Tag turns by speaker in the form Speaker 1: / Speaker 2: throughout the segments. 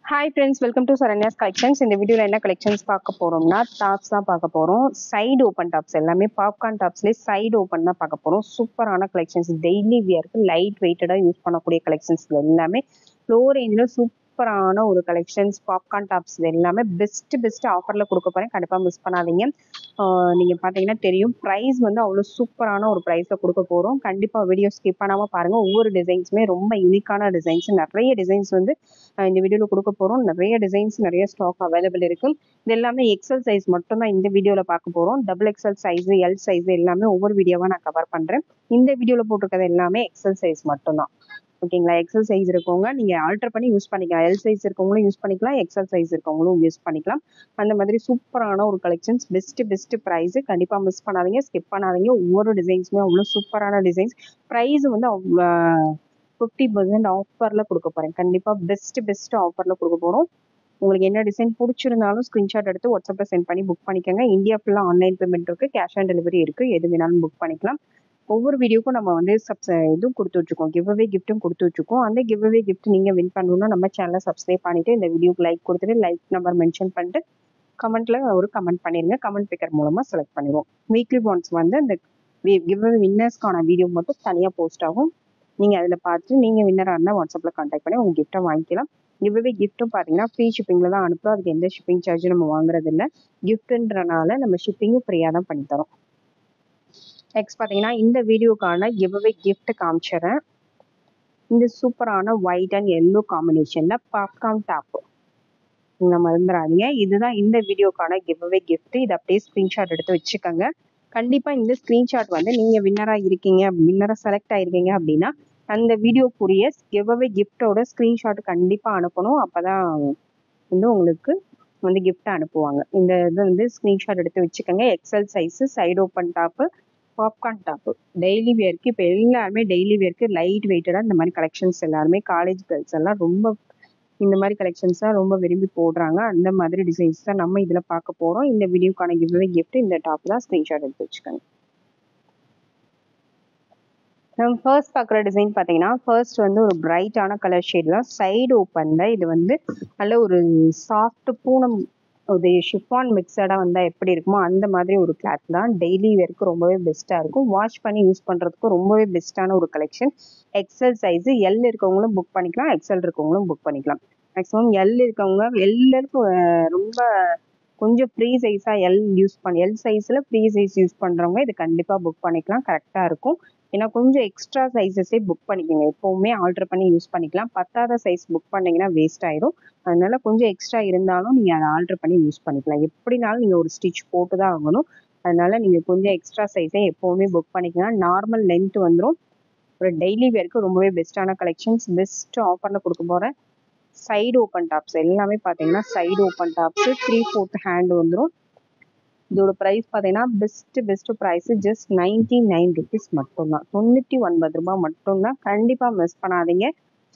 Speaker 1: Hi friends, welcome to Saranya's Collections. இந்த வீடியோல என்ன கலெக்ஷன்ஸ் பார்க்க போறோம்னா டாப்ஸ் தான் பார்க்க போறோம். சைடு ஓப்பன் டாப்ஸ் எல்லாமே பாப்கார்ன் டாப்ஸ்லேயே சைடு ஓப்பன் தான் பார்க்க போறோம். சூப்பரான கலெக்ஷன்ஸ், டெய்லி வியர்க்கு லைட் வெயிட்டடா யூஸ் பண்ணக்கூடிய கலெக்ஷன்ஸ் எல்லாமே லோ ரேஞ்சில் சூப்பரான ஒரு கலெக்ஷன்ஸ். பாப்கார்ன் டாப்ஸ் எல்லாமே பெஸ்ட் ஆஃபர்ல கொடுக்க போறேன், கண்டிப்பா மிஸ் பண்ணாதீங்க. நீங்க பாத்தீங்கன்னா தெரியும், ப்ரைஸ் வந்து அவ்வளவு சூப்பரான ஒரு ப்ரைஸ்ல கொடுக்க போறோம். கண்டிப்பா வீடியோ ஸ்கிப் பண்ணாம பாருங்க. ஒவ்வொரு டிசைன்ஸுமே ரொம்ப யூனிக்கான டிசைன்ஸ், நிறைய டிசைன்ஸ் வந்து இந்த வீடியோல கொடுக்க போறோம். நிறைய டிசைன்ஸ், நிறைய ஸ்டாக் அவைலபிள் இருக்கு. இது எல்லாமே எக்ஸல் சைஸ் மட்டும் தான் இந்த வீடியோல பார்க்க போறோம். Double XL size, L size எல்லாமே ஒவ்வொரு வீடியோவா நான் கவர் பண்றேன். இந்த வீடியோல போட்டிருக்கிறது எல்லாமே எக்ஸல் சைஸ் மட்டும் தான். ஓகேங்களா? எக்ஸல் சைஸ் இருக்கவங்க நீங்க ஆல்டர் பண்ணி யூஸ் பண்ணிக்கலாம். எல் சைஸ் இருக்கவங்களும் யூஸ் பண்ணிக்கலாம், எக்ஸல் சைஸ் இருக்கவங்களும் யூஸ் பண்ணிக்கலாம். அந்த மாதிரி சூப்பரான ஒரு கலெக்ஷன்ஸ், பெஸ்ட் ப்ரைஸ். கண்டிப்பா மிஸ் பண்ணாதீங்க, ஸ்கிப் பண்ணாதீங்க. ஒவ்வொரு டிசைன்ஸுமே அவ்வளோ சூப்பரான டிசைன்ஸ். ப்ரைஸ் வந்து 50% ஆஃபர்ல கொடுக்க போறேன். கண்டிப்பா பெஸ்ட் ஆஃபர்ல கொடுக்க போறோம். உங்களுக்கு என்ன டிசைன் பிடிச்சிருந்தாலும் ஸ்கிரீன்ஷாட் எடுத்து வாட்ஸ்அப்ல சென்ட் பண்ணி புக் பண்ணிக்கோங்க. இந்தியா ஃபுல்லா ஆன்லைன் பேமெண்ட் இருக்கு, கேஷ் ஆன் டெலிவரி இருக்கு, எது வேணாலும் புக் பண்ணிக்கலாம். ஒவ்வொரு வீடியோக்கும் நம்ம வந்து இதுவும் கொடுத்து வச்சுக்கோம், கிவ் அவே கிஃப்ட்டும் கொடுத்து வச்சுக்கோம். அந்த கிவ் அவே கிஃப்ட் நீங்க வின் பண்ணணும்னா நம்ம சேனலை சப்ஸ்கிரைப் பண்ணிட்டு இந்த வீடியோக்கு லைக் கொடுத்துட்டு லைக் நம்பர் மென்ஷன் பண்ணிட்டு கமெண்ட்ல ஒரு கமெண்ட் பண்ணிருங்க. கமெண்ட் பிக்கர் மூலமா செலக்ட் பண்ணுவோம். வீக்லி ஒன்ஸ் வந்து இந்த கிவ் அவே வின்னர்ஸ்க்கான வீடியோ மட்டும் தனியா போஸ்ட் ஆகும். நீங்க அதுல பார்த்து நீங்க வின்னரா இருந்தா வாட்ஸ்அப்ல கான்டாக்ட் பண்ணி உங்க கிஃப்ட்டை வாங்கிக்கலாம். கிவ்அவே கிஃப்ட்டும் பாத்தீங்கன்னா ஃப்ரீ ஷிப்பிங்ல தான் அனுப்புறோம். அதுக்கு எந்த ஷிப்பிங் சார்ஜும் நம்ம வாங்குறது இல்லை. கிஃப்ட்ன்றனால நம்ம ஷிப்பிங்கும் ஃப்ரீயா தான் பண்ணி தரோம். நெக்ஸ்ட் பாத்தீங்கன்னா இந்த வீடியோக்கான கிவ்அவே கிஃப்ட் காமிச்சிடுறேன். இந்த சூப்பரான ஒயிட் அண்ட் எல்லோ காம்பினேஷன்ல பாப்கார்ன் டாப், நீங்க மறந்துடாதீங்க. இதுதான் இந்த வீடியோக்கான கிவ்அவே கிஃப்ட். இதை அப்படியே ஸ்கிரீன்ஷாட் எடுத்து வச்சுக்கோங்க. கண்டிப்பா இந்த ஸ்கிரீன்ஷாட் வந்து நீங்க வின்னரா இருக்கீங்க, வின்னரா செலக்ட் ஆயிருக்கீங்க அப்படின்னா அந்த வீடியோக்குரிய கிவ்அவே கிஃப்டோட ஸ்கிரீன்ஷாட் கண்டிப்பா அனுப்பணும். அப்பதான் வந்து உங்களுக்கு வந்து கிஃப்ட் அனுப்புவாங்க. இந்த இது வந்து ஸ்கிரீன்ஷாட் எடுத்து வச்சுக்கோங்க. XL size, side open top, popcorn top, daily வியர்க்கு. இப்போ எல்லாருமே டெய்லி வியர்க்கு லைட் வெயிட்டடா இந்த மாதிரி கலெக்ஷன்ஸ் எல்லாருமே காலேஜ் கேர்ள்ஸ் எல்லாம் ரொம்ப இந்த மாதிரி கலெக்ஷன்ஸ் தான் ரொம்ப விரும்பி போடுறாங்க. அந்த மாதிரி டிசைன்ஸ் தான் நம்ம இதுல பார்க்க போறோம். இந்த வீடியோக்கான கிவ்அவே கிஃப்ட் இந்த டாப் தான், ஸ்கிரீன்ஷாட் எடுத்து வச்சுக்கோங்க. நம்ம ஃபர்ஸ்ட் பார்க்குற டிசைன் பார்த்தீங்கன்னா, ஃபர்ஸ்ட் வந்து ஒரு பிரைட்டான கலர் ஷேட் தான், சைடு ஓப்பன்ல. இது வந்து நல்ல ஒரு சாஃப்ட் பூனம், ஒரு ஷிஃபான் மிக்சடா வந்தா எப்படி இருக்குமோ அந்த மாதிரி ஒரு கிளாத் தான். டெய்லி வேர்க்கு ரொம்பவே பெஸ்டா இருக்கும். வாஷ் பண்ணி யூஸ் பண்றதுக்கு ரொம்பவே பெஸ்டான ஒரு கலெக்ஷன். எக்ஸல் சைஸ், எல் இருக்கவங்களும் புக் பண்ணிக்கலாம், எக்ஸல் இருக்கவங்களும் புக் பண்ணிக்கலாம். மேக்ஸிமம் எல் இருக்கவங்க, எல்லாருக்கும் ரொம்ப கொஞ்சம் ஃப்ரீ சைஸா எல் சைஸ்ல ஃப்ரீ சைஸ் யூஸ் பண்றவங்க இது கண்டிப்பா புக் பண்ணிக்கலாம், கரெக்டா இருக்கும். ஏன்னா கொஞ்சம் எக்ஸ்ட்ரா சைஸஸே புக் பண்ணிக்கோங்க. எப்பவுமே ஆல்டர் பண்ணி யூஸ் பண்ணிக்கலாம். பத்தாத சைஸ் புக் பண்ணீங்கன்னா வேஸ்ட் ஆயிடும். அதனால கொஞ்சம் எக்ஸ்ட்ரா இருந்தாலும் நீங்க அதை ஆல்டர் பண்ணி யூஸ் பண்ணிக்கலாம். எப்படினாலும் நீங்க ஒரு ஸ்டிச் போட்டு தான் ஆகணும். அதனால நீங்க கொஞ்சம் எக்ஸ்ட்ரா சைஸே எப்பவுமே புக் பண்ணிக்கலாம். நார்மல் லென்த் வந்துடும். ஒரு டெய்லி வேர்க்கு ரொம்பவே பெஸ்டான கலெக்ஷன்ஸ், பெஸ்ட் ஆஃபர்ல கொடுக்க போறேன். சைடு ஓப்பன் டாப்ஸ் எல்லாமே பார்த்தீங்கன்னா சைடு ஓப்பன் டாப்ஸ் 3/4 ஹேண்ட் வந்துடும். இதோட ப்ரைஸ் பார்த்தீங்கன்னா பெஸ்ட் ப்ரைஸ் ஜஸ்ட் 99 ருபீஸ் மட்டும்தான், 99 ரூபாய் மட்டும்தான். கண்டிப்பாக மிஸ் பண்ணாதீங்க.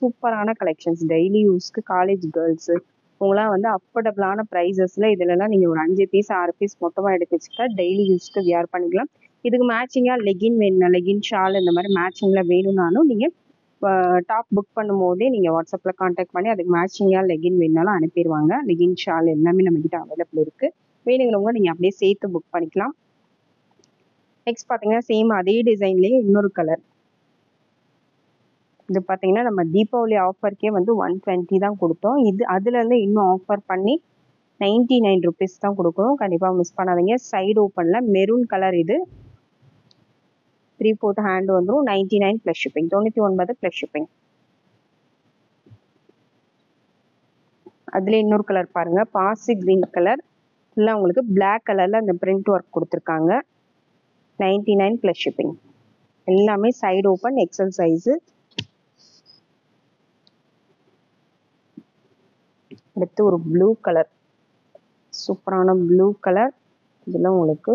Speaker 1: சூப்பரான கலெக்ஷன்ஸ், டெய்லி யூஸ்க்கு காலேஜ் கேர்ள்ஸு உங்களாம் வந்து அஃபோர்டபுளான ப்ரைஸஸில் இதுலலாம் நீங்கள் ஒரு 5 பீஸ் 6 பீஸ் மொத்தமாக எடுத்து வச்சுட்டா டெய்லி யூஸ்க்கு வியர் பண்ணிக்கலாம். இதுக்கு மேட்சிங்காக லெகின் வேணும், லெகின் ஷால் இந்த மாதிரி மேட்சிங்கில் வேணும்னாலும் நீங்கள் டாப் புக் பண்ணும் போதே நீங்கள் வாட்ஸ்அப்பில் கான்டாக்ட் பண்ணி அதுக்கு மேட்சிங்காக லெகின் வேணுனாலும் அனுப்பிடுவாங்க. லெகின் ஷால் எல்லாமே நம்மகிட்ட அவைலபிள் இருக்குது. வேணுங்கிறவங்க நீங்கள் அப்படியே சேர்த்து புக் பண்ணிக்கலாம். நெக்ஸ்ட் பார்த்தீங்கன்னா சேம் அதே டிசைன்லேயே இன்னொரு கலர். இது பார்த்தீங்கன்னா நம்ம தீபாவளி ஆஃபருக்கே வந்து 120 தான் கொடுத்தோம். இது அதுலேருந்து இன்னும் ஆஃபர் பண்ணி 99 ருபீஸ் தான் கொடுக்குறோம். கண்டிப்பாக மிஸ் பண்ணாதீங்க. சைடு ஓப்பனில் மெரூன் கலர், இது 3/4 ஹேண்ட் வந்துடும். 99 ப்ளஸ் ஷிப்பிங், 99 ப்ளஸ் ஷிப்பிங். அதுல இன்னொரு கலர் பாருங்க, பாசி கிரீன் கலர். இல்லை உங்களுக்கு பிளாக் கலர்ல அந்த பிரிண்ட் ஒர்க் கொடுத்துருக்காங்க. 99 ப்ளஸ் ஷிப்பிங். எல்லாமே சைடு ஓப்பன், எக்ஸல் சைஸு. அடுத்து ஒரு ப்ளூ கலர், சூப்பரான ப்ளூ கலர். இதில் உங்களுக்கு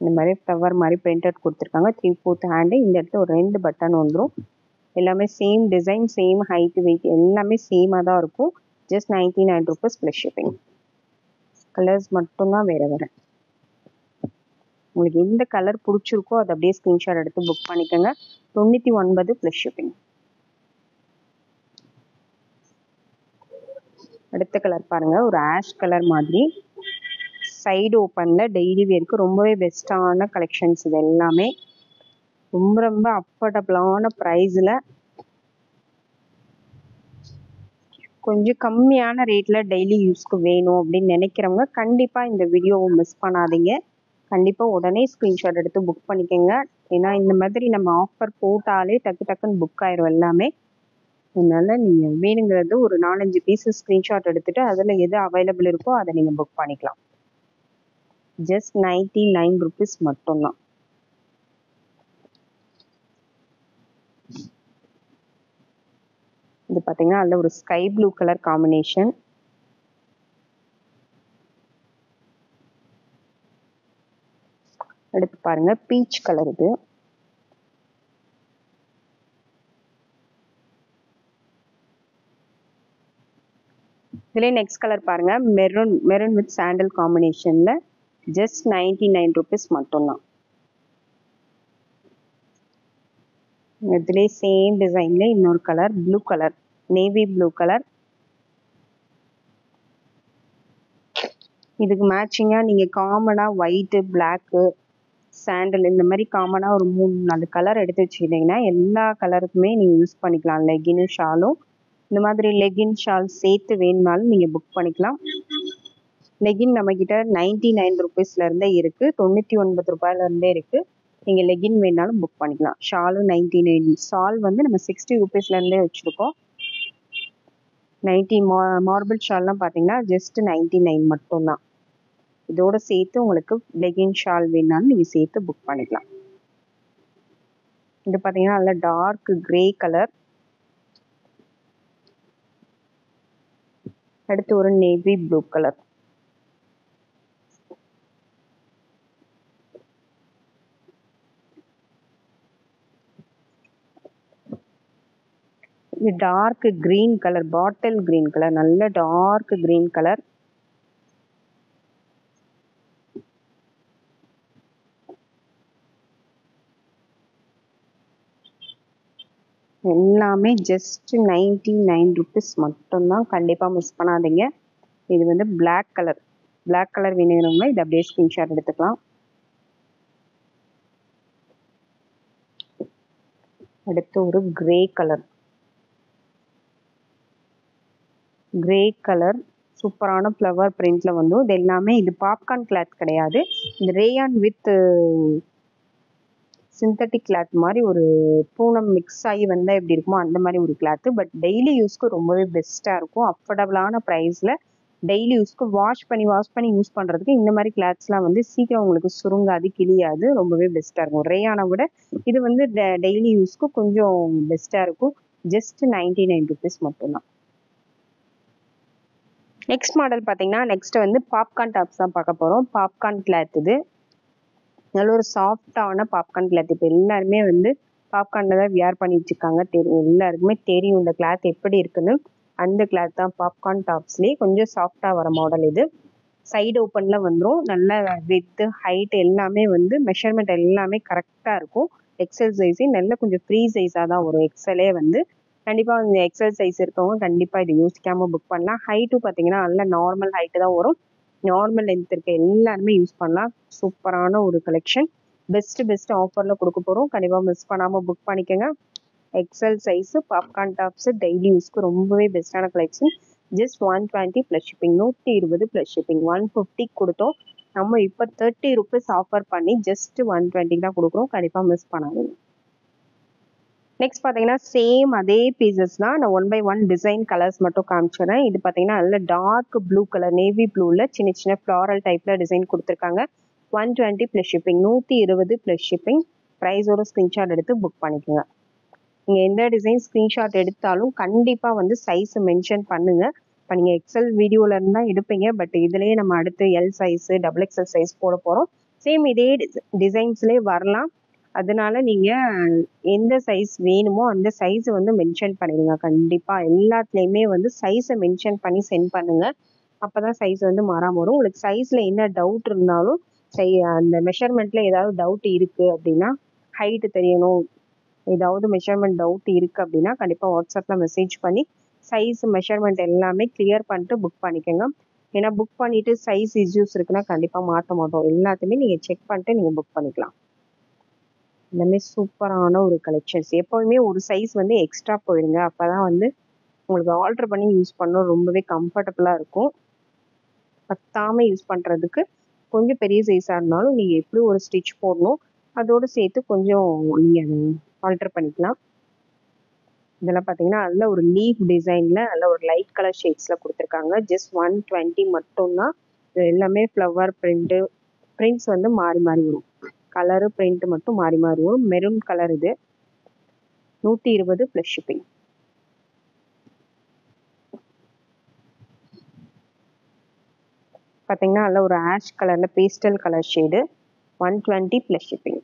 Speaker 1: இந்த மாதிரி ஃப்ளவர் மாதிரி பிரிண்டட் கொடுத்துருக்காங்க. 3/4 ஹேண்டு. இந்த இடத்துல ஒரு 2 பட்டன் வந்துடும். எல்லாமே same design, same height weight எல்லாமே சேமாக தான் இருக்கும். Just 99 rupees plus shipping. Colours மட்டும்தான் வேறு வேறு. உங்களுக்கு எந்த கலர் பிடிச்சிருக்கோ அதை அப்படியே ஸ்க்ரீன்ஷாட் எடுத்து புக் பண்ணிக்கோங்க. 99 ப்ளஸ் ஷிப்பிங். அடுத்த கலர் பாருங்க, ஒரு ஆஷ் கலர் மாதிரி சைடு ஓப்பன்ல டெய்லி வேருக்கு ரொம்பவே பெஸ்ட்டான கலெக்ஷன்ஸ். இது எல்லாமே ரொம்ப ரொம்ப அஃபோர்டபுளான ப்ரைஸில் கொஞ்சம் கம்மியான ரேட்டில் டெய்லி யூஸ்க்கு வேணும் அப்படின்னு நினைக்கிறவங்க கண்டிப்பாக இந்த வீடியோவை மிஸ் பண்ணாதீங்க. கண்டிப்பாக உடனே ஸ்க்ரீன்ஷாட் எடுத்து புக் பண்ணிக்கோங்க. ஏன்னா இந்த மாதிரி நம்ம ஆஃபர் போட்டாலே டக்கு டக்குன்னு புக் ஆயிரும் எல்லாமே. அதனால நீங்கள் வேணுங்கிறது ஒரு 4-5 பீஸஸ் ஸ்க்ரீன்ஷாட் எடுத்துட்டு அதில் எது அவைலபிள் இருக்கோ அதை நீங்கள் புக் பண்ணிக்கலாம். ஜஸ்ட் 99 rupees மட்டும்தான். இது பார்த்தீங்கன்னா அதில் ஒரு ஸ்கை ப்ளூ கலர் காம்பினேஷன். அடுத்து பாருங்க பீச் கலர். இது இதுலேயே நெக்ஸ்ட் கலர் பாருங்க, மெரூன் வித் சாண்டல் காம்பினேஷன்ல ஜஸ்ட் 99 rupees மட்டும்தான். இதுலேயே சேம் டிசைன்ல இன்னொரு colour blue colour, navy blue colour. இதுக்கு மேட்சிங்காக நீங்கள் காமனாக ஒயிட்டு, பிளாக்கு, சாண்டல் இந்த மாதிரி காமனாக ஒரு 3-4 கலர் எடுத்து வச்சுக்கிட்டிங்கன்னா எல்லா கலருக்குமே நீங்கள் யூஸ் பண்ணிக்கலாம். லெகினும் ஷாலும் இந்த மாதிரி லெகின் ஷால் சேர்த்து வேணுனாலும் நீங்கள் புக் பண்ணிக்கலாம். லெகின் நம்மக்கிட்ட 99 rupeesலேருந்தே இருக்குது, 99 ரூபாயிலேருந்தே இருக்குது. நீங்கள் லெகின் வேணாலும் புக் பண்ணிக்கலாம். ஷாலும் 99. ஷால் வந்து நம்ம 60 rupeesலேருந்தே வச்சுருக்கோம். 90 மார்பிள் ஷால்லாம் பார்த்தீங்கன்னா ஜஸ்ட் 99 மட்டும்தான். இதோட சேர்த்து உங்களுக்கு லெகின் ஷால் வேணாலும் நீங்கள் சேர்த்து புக் பண்ணிக்கலாம். இது பார்த்தீங்கன்னா நல்ல டார்க் கிரே கலர். அடுத்து ஒரு நேவி ப்ளூ கலர். இது dark green colour, bottle green colour, நல்ல டார்க் கிரீன் கலர். எல்லாமே ஜஸ்ட் 99 rupees மட்டும்தான். கண்டிப்பாக மிஸ் பண்ணாதீங்க. இது வந்து பிளாக் கலர் வேணுங்கிறவங்க இது அப்படியே ஸ்க்ரீன்ஷாட் எடுத்துக்கலாம். அடுத்து ஒரு கிரே கலர் சூப்பரான ஃப்ளவர் பிரிண்ட்ல வந்து இது எல்லாமே. இது பாப்கார்ன் கிளாத் கிடையாது, இந்த ரேயான் வித் சிந்தட்டிக் கிளாத் மாதிரி ஒரு பூனம் மிக்ஸ் ஆகி வந்தால் எப்படி இருக்குமோ அந்த மாதிரி ஒரு கிளாத்து. பட் டெய்லி யூஸ்க்கு ரொம்பவே பெஸ்ட்டாக இருக்கும். அஃபோர்டபுளான ப்ரைஸில் டெய்லி யூஸ்க்கு வாஷ் பண்ணி யூஸ் பண்ணுறதுக்கு இந்த மாதிரி கிளாத்ஸ்லாம் வந்து சீக்கிரம் உங்களுக்கு சுருங்காது, கிளியாது, ரொம்பவே பெஸ்ட்டாக இருக்கும். ரேயானை விட இது வந்து டெய்லி யூஸ்க்கு கொஞ்சம் பெஸ்ட்டாக இருக்கும். ஜஸ்ட் 99 rupees மட்டும்தான். நெக்ஸ்ட் மாடல் பார்த்தீங்கன்னா நெக்ஸ்ட் வந்து பாப்கார்ன் டாப்ஸ் தான் பார்க்க போகிறோம். Popcorn cloth. இது நல்ல ஒரு சாஃப்டான பாப்கார்ன் கிளாத். இப்போ எல்லாருமே வந்து பாப்கார்னில் தான் வியர் பண்ணி வச்சுருக்காங்க. எல்லாருக்குமே தெரியும் இந்த கிளாத் எப்படி இருக்குன்னு. அந்த கிளாத் தான் பாப்கார்ன் டாப்ஸ்லேயே கொஞ்சம் சாஃப்டாக வர மாடல். இது சைடு ஓப்பனில் வந்துடும். நல்ல வித்து ஹைட் எல்லாமே வந்து மெஷர்மெண்ட் எல்லாமே கரெக்டாக இருக்கும். எக்ஸல் சைஸே நல்ல கொஞ்சம் ஃப்ரீ சைஸாக தான் வரும். எக்ஸலே வந்து கண்டிப்பாக இந்த எக்ஸல் சைஸ் இருக்கவங்க கண்டிப்பாக இதை யோசிக்காமல் புக் பண்ணலாம். ஹைட்டும் பார்த்தீங்கன்னா நல்ல நார்மல் ஹைட்டு தான் வரும். நார்மல் லென்த் இருக்க எல்லாருமே யூஸ் பண்ணலாம். சூப்பரான ஒரு கலெக்ஷன். பெஸ்ட் ஆஃபரில் கொடுக்க போகிறோம். கண்டிப்பாக மிஸ் பண்ணாமல் புக் பண்ணிக்கோங்க. XL size popcorn tops daily யூஸ்க்கு ரொம்பவே பெஸ்ட்டான collection. Just 120 plus shipping, 120 plus shipping. 150 கொடுத்தோம், நம்ம இப்போ 30 rupees ஆஃபர் பண்ணி ஜஸ்ட் 120 தான் கொடுக்குறோம். கண்டிப்பாக மிஸ் பண்ணாதீங்க. நெக்ஸ்ட் பார்த்தீங்கன்னா சேம் அதே பீசஸ் தான். நான் 1 by 1 டிசைன் கலர்ஸ் மட்டும் காமிச்சிடுறேன். இது பார்த்தீங்கன்னா நல்ல டார்க் ப்ளூ கலர், நேவி ப்ளூவில் சின்ன ஃப்ளாரல் டைப்பில் டிசைன் கொடுத்துருக்காங்க. 120 ப்ளஸ் ஷிப்பிங், 120 ப்ளஸ் ஷிப்பிங். ப்ரைஸோட ஸ்க்ரீன்ஷாட் எடுத்து புக் பண்ணிக்கோங்க. நீங்கள் எந்த டிசைன் ஸ்க்ரீன்ஷாட் எடுத்தாலும் கண்டிப்பாக வந்து சைஸை மென்ஷன் பண்ணுங்கள். இப்போ நீங்கள் எக்ஸல் வீடியோவில் இருந்தால் எடுப்பீங்க, பட் இதுலேயே நம்ம அடுத்து எல் சைஸு, XXL சைஸ் போட போகிறோம். சேம் இதே டிசைன்ஸ்லேயே வரலாம். அதனால நீங்கள் எந்த சைஸ் வேணுமோ அந்த சைஸை வந்து மென்ஷன் பண்ணிடுங்க. கண்டிப்பாக எல்லாத்துலேயுமே வந்து சைஸை மென்ஷன் பண்ணி சென்ட் பண்ணுங்கள். அப்போ தான் சைஸ் வந்து மாறாமல் வரும். உங்களுக்கு சைஸில் என்ன டவுட் இருந்தாலும் அந்த மெஷர்மெண்ட்டில் ஏதாவது டவுட் இருக்குது அப்படின்னா, ஹைட்டு தெரியணும், ஏதாவது மெஷர்மெண்ட் டவுட் இருக்குது அப்படின்னா கண்டிப்பாக வாட்ஸ்அப்பில் மெசேஜ் பண்ணி சைஸ் மெஷர்மெண்ட் எல்லாமே கிளியர் பண்ணிட்டு புக் பண்ணிக்கோங்க. ஏன்னா புக் பண்ணிட்டு சைஸ் இஷ்யூஸ் இருக்குன்னா கண்டிப்பாக மாற்ற மாட்டோம். எல்லாத்தையுமே நீங்கள் செக் பண்ணிட்டு நீங்கள் புக் பண்ணிக்கலாம். எல்லாமே சூப்பரான ஒரு கலெக்ஷன்ஸ். எப்போவுமே ஒரு சைஸ் வந்து எக்ஸ்ட்ரா போயிடுங்க. அப்போ தான் வந்து உங்களுக்கு ஆல்ட்ரு பண்ணி யூஸ் பண்ண ரொம்பவே கம்ஃபர்டபுளாக இருக்கும். பத்தாமல் யூஸ் பண்ணுறதுக்கு கொஞ்சம் பெரிய சைஸாக இருந்தாலும் நீங்கள் எப்படி ஒரு ஸ்டிச் போடணும், அதோடு சேர்த்து கொஞ்சம் நீங்கள் ஆல்ட்ரு பண்ணிக்கலாம். இதெல்லாம் பார்த்தீங்கன்னா அதில் ஒரு லீஃப் டிசைனில் நல்ல ஒரு லைட் கலர் ஷேட்ஸில் கொடுத்துருக்காங்க. ஜஸ்ட் 120 மட்டும்தான். இது எல்லாமே ஃப்ளவர் பிரிண்ட்டு. பிரிண்ட்ஸ் வந்து மாறி மாறி வரும். கலரு பிரிண்ட் மட்டும் மாறி மாறி வரும். மெரூன் கலர் இது. 120 ப்ளஸ் ஷிப்பிங். பார்த்தீங்கன்னா அதில் ஒரு ஆஷ் கலரில் pastel colour shade. 120 plus shipping.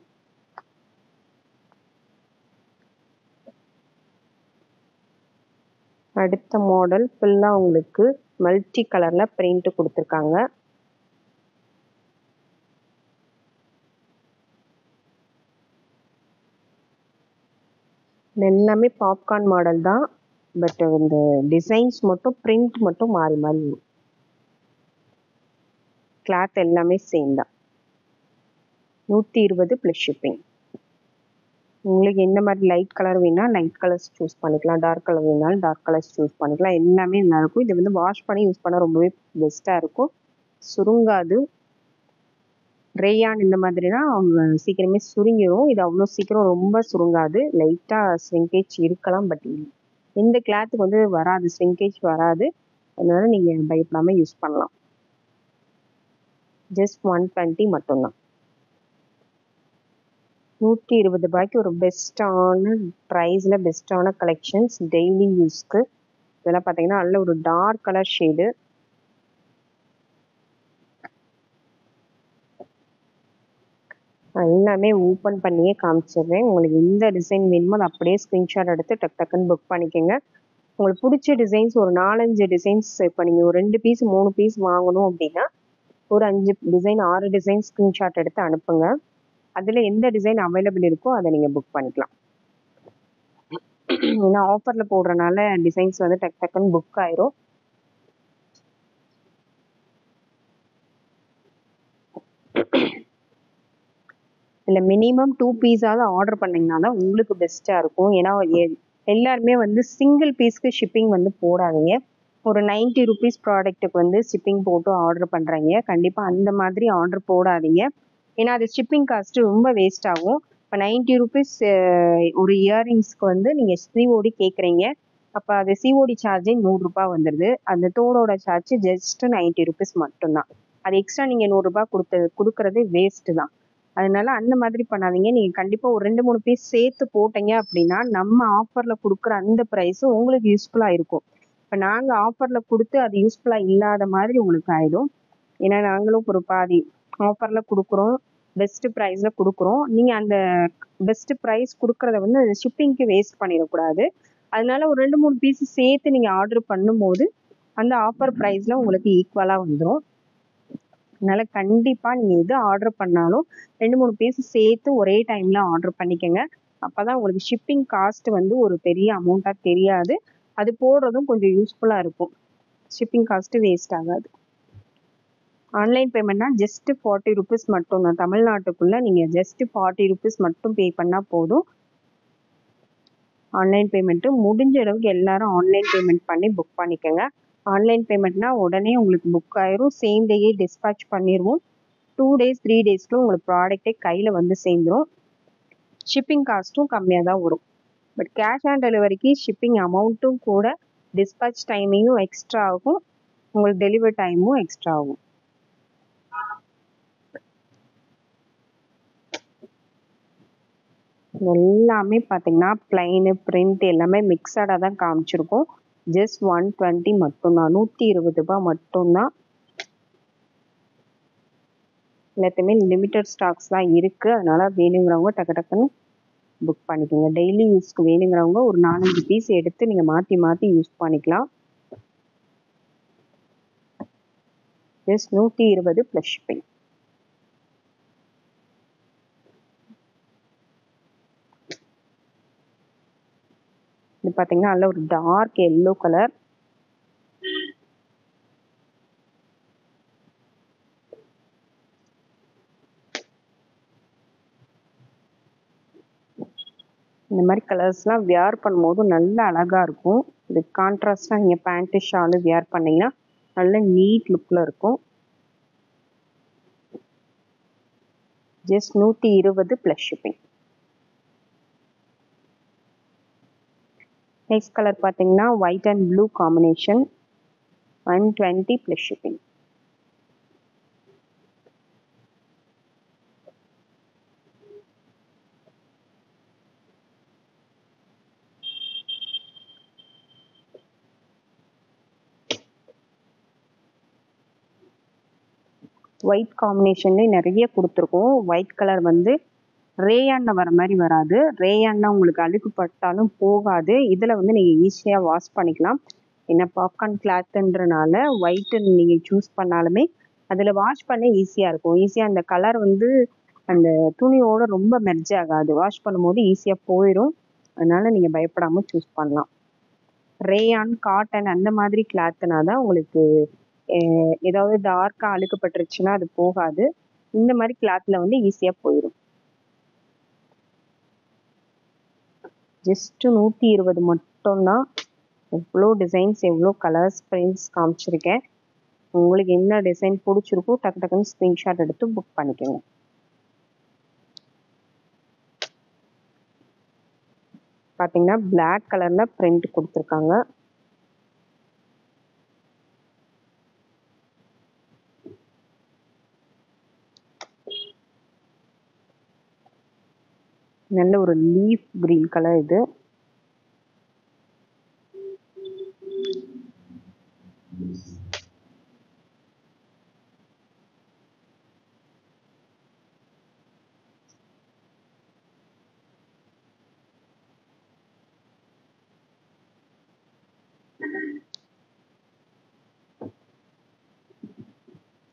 Speaker 1: அடுத்த மாடல் ஃபுல்லாக உங்களுக்கு மல்டி கலரில் பிரிண்ட் கொடுத்துருக்காங்க. எல்லாமே பாப்கார்ன் மாடல் தான். பட் இந்த டிசைன்ஸ் மட்டும் பிரிண்ட் மட்டும் மாறி மாறி வரும். கிளாத் எல்லாமே சேம் தான். 120 ப்ளஸ் ஷிப்பிங். உங்களுக்கு எந்த மாதிரி லைட் கலர் வேணா லைட் கலர்ஸ் சூஸ் பண்ணிக்கலாம். டார்க் கலர் வேணாலும் டார்க் கலர்ஸ் சூஸ் பண்ணிக்கலாம். எல்லாமே நல்லா இருக்கும். இது வந்து வாஷ் பண்ணி யூஸ் பண்ண ரொம்பவே பெஸ்ட்டாக இருக்கும். சுருங்காது. ரேயான் இந்த மாதிரினா அவங்க சீக்கிரமே சுருங்கிடும். இது அவ்வளோ சீக்கிரம் ரொம்ப சுருங்காது. லைட்டாக ஸ்ரிங்கேஜ் இருக்கலாம். பட் இந்த கிளாத்துக்கு வந்து வராது, ஸ்ரிங்கேஜ் வராது. அதனால நீங்கள் பயப்படாமல் யூஸ் பண்ணலாம். ஜஸ்ட் 120 மட்டும்தான். 120 ரூபாய்க்கு ஒரு பெஸ்ட்டான ப்ரைஸில் பெஸ்ட்டான கலெக்ஷன்ஸ் டெய்லி யூஸ்க்கு. இதெல்லாம் பார்த்தீங்கன்னா நல்ல ஒரு டார்க் கலர் ஷேடு. எல்லாமே ஓப்பன் பண்ணியே காமிச்சிடுறேன். உங்களுக்கு எந்த டிசைன் வேணுமோ அதை அப்படியே ஸ்க்ரீன்ஷாட் எடுத்து டக் டக்குன்னு புக் பண்ணிக்கோங்க. உங்களுக்கு பிடிச்ச டிசைன்ஸ் ஒரு 4-5 டிசைன்ஸ், இப்போ நீங்கள் ஒரு 2 பீஸ் 3 பீஸ் வாங்கணும் அப்படின்னா ஒரு 5 டிசைன் 6 டிசைன் ஸ்க்ரீன்ஷாட் எடுத்து அனுப்புங்க. அதில் எந்த டிசைன் அவைலபிள் இருக்கோ அதை நீங்கள் புக் பண்ணிக்கலாம். ஏன்னா ஆஃபரில் போடுறனால டிசைன்ஸ் வந்து டக் டக்குன்னு புக் ஆயிரும். இல்லை மினிமம் 2 பீஸாவது ஆர்டர் பண்ணிங்கன்னா தான் உங்களுக்கு பெஸ்ட்டாக இருக்கும். ஏன்னா எல்லாருமே வந்து சிங்கிள் பீஸ்க்கு ஷிப்பிங் வந்து போடாதீங்க. ஒரு 90 ருபீஸ் ப்ராடக்ட்டுக்கு வந்து ஷிப்பிங் போட்டு ஆர்டர் பண்ணுறீங்க. கண்டிப்பாக அந்த மாதிரி ஆர்டர் போடாதீங்க. ஏன்னா அது ஷிப்பிங் காஸ்ட்டு ரொம்ப வேஸ்ட் ஆகும். இப்போ 90 ருபீஸ் ஒரு இயரிங்ஸ்க்கு வந்து நீங்கள் சிஓடி கேட்குறீங்க. அப்போ அது சிஓடி சார்ஜே 100 ரூபாய் வந்துடுது. அந்த தோடோட சார்ஜ் ஜஸ்ட் 90 ருபீஸ் மட்டும்தான். அது எக்ஸ்ட்ரா நீங்கள் 100 ரூபாய் கொடுக்கறது வேஸ்ட்டு தான். அதனால அந்த மாதிரி பண்ணாதீங்க. நீங்கள் கண்டிப்பாக ஒரு 2-3 பீஸ் சேர்த்து போட்டீங்க அப்படின்னா நம்ம ஆஃபரில் கொடுக்குற அந்த ப்ரைஸு உங்களுக்கு யூஸ்ஃபுல்லாக இருக்கும். இப்போ நாங்கள் ஆஃபரில் கொடுத்து அது யூஸ்ஃபுல்லாக இல்லாத மாதிரி உங்களுக்கு ஆகிடும். ஏன்னா நாங்களும் ஒரு பாதி ஆஃபரில் கொடுக்குறோம், பெஸ்ட்டு ப்ரைஸில் கொடுக்குறோம். நீங்கள் அந்த பெஸ்ட்டு ப்ரைஸ் கொடுக்குறத வந்து ஷிப்பிங்க்கு வேஸ்ட் பண்ணிடக்கூடாது. அதனால ஒரு 2-3 பீஸ் சேர்த்து நீங்கள் ஆர்டர் பண்ணும்போது அந்த ஆஃபர் ப்ரைஸில் உங்களுக்கு ஈக்குவலாக வந்துடும். அதனால கண்டிப்பாக நீங்கள் எது ஆர்டர் பண்ணாலும் 2-3 பீஸ் சேர்த்து ஒரே டைமில் ஆர்டர் பண்ணிக்கோங்க. அப்போ தான் உங்களுக்கு ஷிப்பிங் காஸ்ட் வந்து ஒரு பெரிய அமௌண்ட்டாக தெரியாது. அது போடுறதும் கொஞ்சம் யூஸ்ஃபுல்லாக இருக்கும். ஷிப்பிங் காஸ்ட்டு வேஸ்ட் ஆகாது. ஆன்லைன் பேமெண்ட்னா ஜஸ்ட்டு 40 ருபீஸ் மட்டும் தான். தமிழ்நாட்டுக்குள்ளே நீங்கள் ஜஸ்ட்டு 40 ருபீஸ் மட்டும் பே பண்ணால் போதும். ஆன்லைன் பேமெண்ட்டு முடிஞ்ச அளவுக்கு எல்லாரும் ஆன்லைன் பேமெண்ட் பண்ணி புக் பண்ணிக்கோங்க. ஆன்லைன் பேமெண்ட்னா உடனே உங்களுக்கு புக் ஆயிரும். சேம் டேயே டிஸ்பேட்ச் பண்ணிடுவோம். 2 டேஸ் 3 டேஸ்க்குள்ள உங்களுக்கு ப்ராடக்டே கையில் வந்து சேர்ந்துடும். ஷிப்பிங் காஸ்ட்டும் கம்மியாக தான் வரும். பட் கேஷ் ஆன் டெலிவரிக்கு ஷிப்பிங் அமௌண்ட்டும் கூட டிஸ்பேட்ச் டைமிங்கும் எக்ஸ்ட்ரா ஆகும். உங்களுக்கு டெலிவரி டைமும் எக்ஸ்ட்ரா ஆகும். எல்லாமே பார்த்தீங்கன்னா பிளைனு பிரிண்ட் எல்லாமே மிக்சடாக தான் காமிச்சிருக்கோம். ஜஸ்ட் 120 மட்டும்தான். 120 ரூபாய் மட்டும்தான். எல்லாத்தையுமே லிமிட்டட் ஸ்டாக்ஸ் தான் இருக்குது. அதனால் வேணுங்கிறவங்க டக்கு டக்குன்னு புக் பண்ணிக்கோங்க. டெய்லி யூஸ்க்கு வேணுங்கிறவங்க ஒரு 4-5 பீஸ் எடுத்து நீங்கள் மாற்றி மாற்றி யூஸ் பண்ணிக்கலாம். Just 120 plus shipping. இது பார்த்தீங்கன்னா நல்ல ஒரு டார்க் எல்லோ கலர். இந்த மாதிரி கலர்ஸ்லாம் வியர் பண்ணும்போது நல்ல அழகா இருக்கும். இது கான்ட்ராஸ்டாக நீங்கள் பேண்ட்டு ஷாலு வியர் பண்ணீங்கன்னா நல்ல நீட் லுக்கில் இருக்கும். Just 120 plus shipping. Next colour பார்த்தீங்கன்னா white and blue combination, 120 plus shipping. White காம்பினேஷன்லேயே நிறைய கொடுத்துருக்கோம். ஒயிட் கலர் வந்து ரேயானில் வர மாதிரி வராது. ரேயான்னா உங்களுக்கு அழுக்கு பட்டாலும் போகாது. இதில் வந்து நீங்கள் ஈஸியாக வாஷ் பண்ணிக்கலாம். ஏன்னா பாப்கார்ன் கிளாத்துன்றனால ஒயிட்டு நீங்கள் சூஸ் பண்ணாலுமே அதில் வாஷ் பண்ண ஈஸியாக இருக்கும். ஈஸியாக அந்த கலர் வந்து அந்த துணியோட ரொம்ப மெர்ஜ் ஆகாது. வாஷ் பண்ணும்போது ஈஸியாக போயிடும். அதனால் நீங்கள் பயப்படாமல் சூஸ் பண்ணலாம். ரேயான், காட்டன் அந்த மாதிரி கிளாத்துனா தான் உங்களுக்கு ஏதாவது டார்க்காக அழுக்கப்பட்டுருச்சுன்னா அது போகாது. இந்த மாதிரி கிளாத்தில் வந்து ஈஸியாக போயிடும். ஜஸ்ட்டு 120 மட்டும்தான். எவ்வளோ டிசைன்ஸ், எவ்வளோ கலர்ஸ், பிரிண்ட்ஸ் காமிச்சிருக்கேன். உங்களுக்கு என்ன டிசைன் பிடிச்சிருக்கோ டக்கு டக்குன்னு ஸ்க்ரீன்ஷாட் எடுத்து புக் பண்ணிக்கோங்க. பார்த்தீங்கன்னா பிளாக் கலரில் பிரிண்ட் கொடுத்துருக்காங்க. நல்ல ஒரு லீஃப் கிரீன் கலர் இது.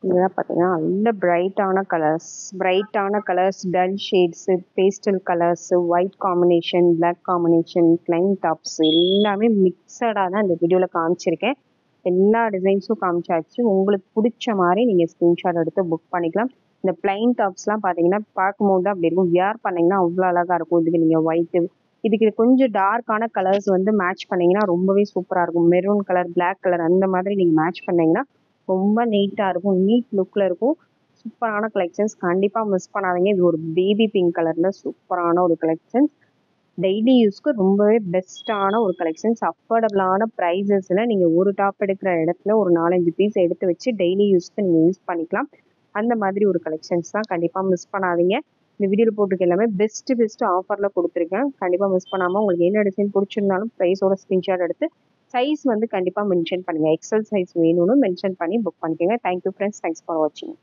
Speaker 1: இதெல்லாம் பார்த்தீங்கன்னா நல்ல பிரைட்டான colours, dull shades, pastel colours, white combination, black combination, plain tops எல்லாமே மிக்சடாக தான் இந்த வீடியோவில் காமிச்சிருக்கேன். எல்லா டிசைன்ஸும் காமிச்சாச்சு. உங்களுக்கு பிடிச்ச மாதிரி நீங்கள் ஸ்க்ரீன்ஷாட் எடுத்து புக் பண்ணிக்கலாம். இந்த பிளைன் டாப்ஸ்லாம் பார்த்தீங்கன்னா பார்க்கும்போது தான் அப்படி இருக்கும். வியர் பண்ணிங்கன்னா அவ்வளோ அழகாக இருக்கும். இதுக்கு நீங்கள் ஒயிட்டு, இதுக்கு கொஞ்சம் டார்க்கான கலர்ஸ் வந்து மேட்ச் பண்ணிங்கன்னா ரொம்பவே சூப்பராக இருக்கும். மெரூன் கலர், பிளாக் கலர் அந்த மாதிரி நீங்கள் மேட்ச் பண்ணிங்கன்னா ரொம்ப நீட்டாக இருக்கும். நீட் லுக்கில் இருக்கும். சூப்பரான கலெக்ஷன்ஸ், கண்டிப்பாக மிஸ் பண்ணாதீங்க. இது ஒரு பேபி பிங்க் கலரில் சூப்பரான ஒரு கலெக்ஷன்ஸ். டெய்லி யூஸ்க்கு ரொம்பவே பெஸ்ட்டான ஒரு கலெக்ஷன்ஸ். அஃபோர்டபுளான ப்ரைஸஸில் நீங்கள் ஒரு டாப் எடுக்கிற இடத்துல ஒரு 4-5 பீஸ் எடுத்து வச்சு டெய்லி யூஸ்க்கு நீங்கள் யூஸ் பண்ணிக்கலாம். அந்த மாதிரி ஒரு கலெக்ஷன்ஸ் தான். கண்டிப்பாக மிஸ் பண்ணாதீங்க. இந்த வீடியோவில் போட்டிருக்க எல்லாமே பெஸ்ட்டு ஆஃபரில் கொடுத்துருக்கேன். கண்டிப்பாக மிஸ் பண்ணாமல் உங்களுக்கு என்ன டிசைன் பிடிச்சிருந்தாலும் ப்ரைஸோட ஸ்க்ரீன்ஷாட் எடுத்து சைஸ் வந்து கண்டிப்பாக மென்ஷன் பண்ணுங்கள். எக்ஸல் சைஸ் வேணும்னு மென்ஷன் பண்ணி புக் பண்ணிக்கோங்க. Thank you friends. தேங்க்ஸ் ஃபார் வாட்சிங்.